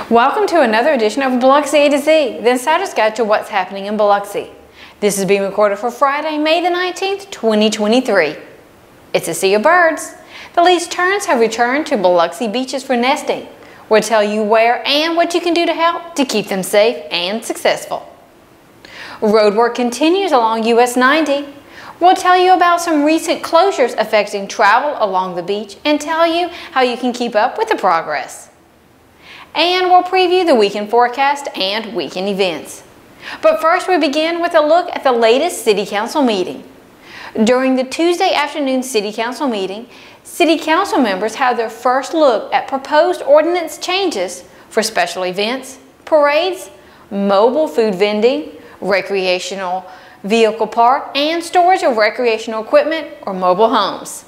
Welcome to another edition of Biloxi A to Z, the insider's guide to what's happening in Biloxi. This is being recorded for Friday, May the 19th, 2023. It's a sea of birds. The least terns have returned to Biloxi beaches for nesting. We'll tell you where and what you can do to help to keep them safe and successful. Road work continues along US 90. We'll tell you about some recent closures affecting travel along the beach and tell you how you can keep up with the progress. And we'll preview the weekend forecast and weekend events. But first we begin with a look at the latest City Council meeting. During the Tuesday afternoon City Council meeting, City Council members had their first look at proposed ordinance changes for special events, parades, mobile food vending, recreational vehicle park, and storage of recreational equipment or mobile homes.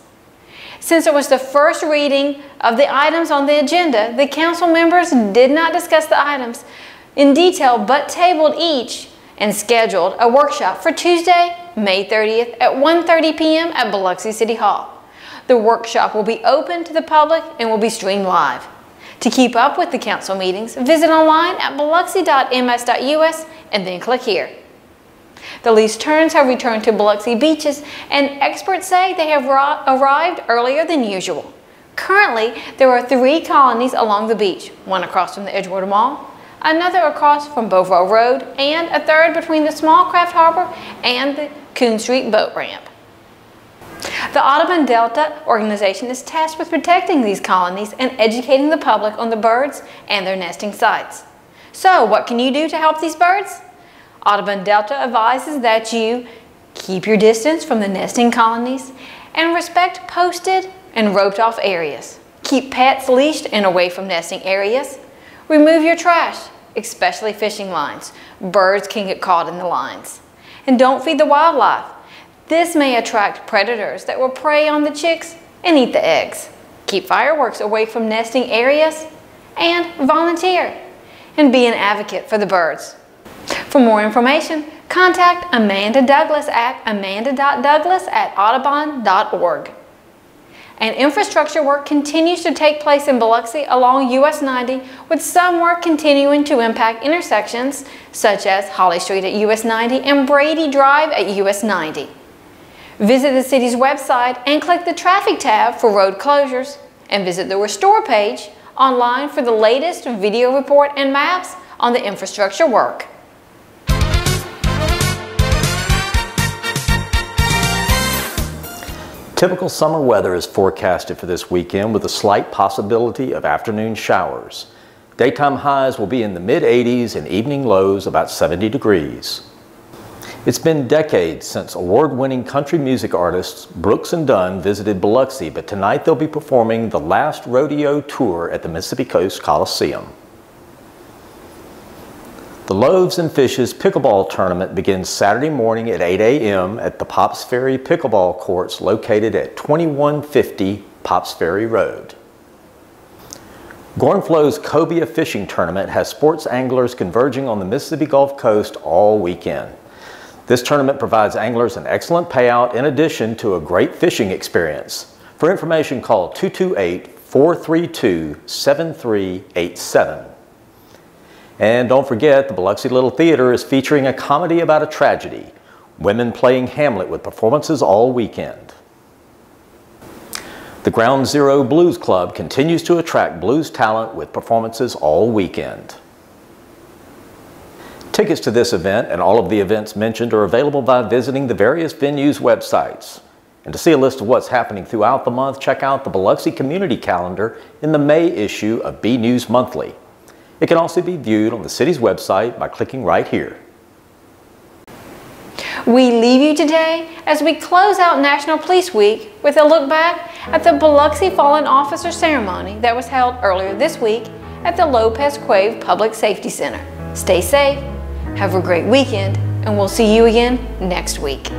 Since it was the first reading of the items on the agenda, the council members did not discuss the items in detail but tabled each and scheduled a workshop for Tuesday, May 30th at 1:30 p.m. at Biloxi City Hall. The workshop will be open to the public and will be streamed live. To keep up with the council meetings, visit online at biloxi.ms.us and then click here. The least terns have returned to Biloxi beaches, and experts say they have arrived earlier than usual. Currently, there are 3 colonies along the beach, one across from the Edgewater Mall, another across from Beauvoir Road, and a third between the Small Craft Harbor and the Coon Street boat ramp. The Audubon Delta organization is tasked with protecting these colonies and educating the public on the birds and their nesting sites. So, what can you do to help these birds? Audubon Delta advises that you keep your distance from the nesting colonies and respect posted and roped off areas. Keep pets leashed and away from nesting areas. Remove your trash, especially fishing lines. Birds can get caught in the lines. And don't feed the wildlife. This may attract predators that will prey on the chicks and eat the eggs. Keep fireworks away from nesting areas and volunteer and be an advocate for the birds. For more information, contact Amanda Douglas at amanda.douglas@audubon.org. And infrastructure work continues to take place in Biloxi along US 90, with some work continuing to impact intersections such as Holly Street at US 90 and Brady Drive at US 90. Visit the city's website and click the traffic tab for road closures, and visit the Restore page online for the latest video report and maps on the infrastructure work. Typical summer weather is forecasted for this weekend with a slight possibility of afternoon showers. Daytime highs will be in the mid-80s and evening lows about 70 degrees. It's been decades since award-winning country music artists Brooks and Dunn visited Biloxi, but tonight they'll be performing the last rodeo tour at the Mississippi Coast Coliseum. The Loaves and Fishes Pickleball Tournament begins Saturday morning at 8 a.m. at the Pops Ferry Pickleball Courts located at 2150 Pops Ferry Road. Gornflow's Cobia Fishing Tournament has sports anglers converging on the Mississippi Gulf Coast all weekend. This tournament provides anglers an excellent payout in addition to a great fishing experience. For information, call 228-432-7387. And don't forget, the Biloxi Little Theater is featuring a comedy about a tragedy. Women playing Hamlet with performances all weekend. The Ground Zero Blues Club continues to attract blues talent with performances all weekend. Tickets to this event and all of the events mentioned are available by visiting the various venues' websites. And to see a list of what's happening throughout the month, check out the Biloxi Community Calendar in the May issue of B News Monthly. It can also be viewed on the city's website by clicking right here. We leave you today as we close out National Police Week with a look back at the Biloxi Fallen Officer Ceremony that was held earlier this week at the Lopez Quave Public Safety Center. Stay safe, have a great weekend, and we'll see you again next week.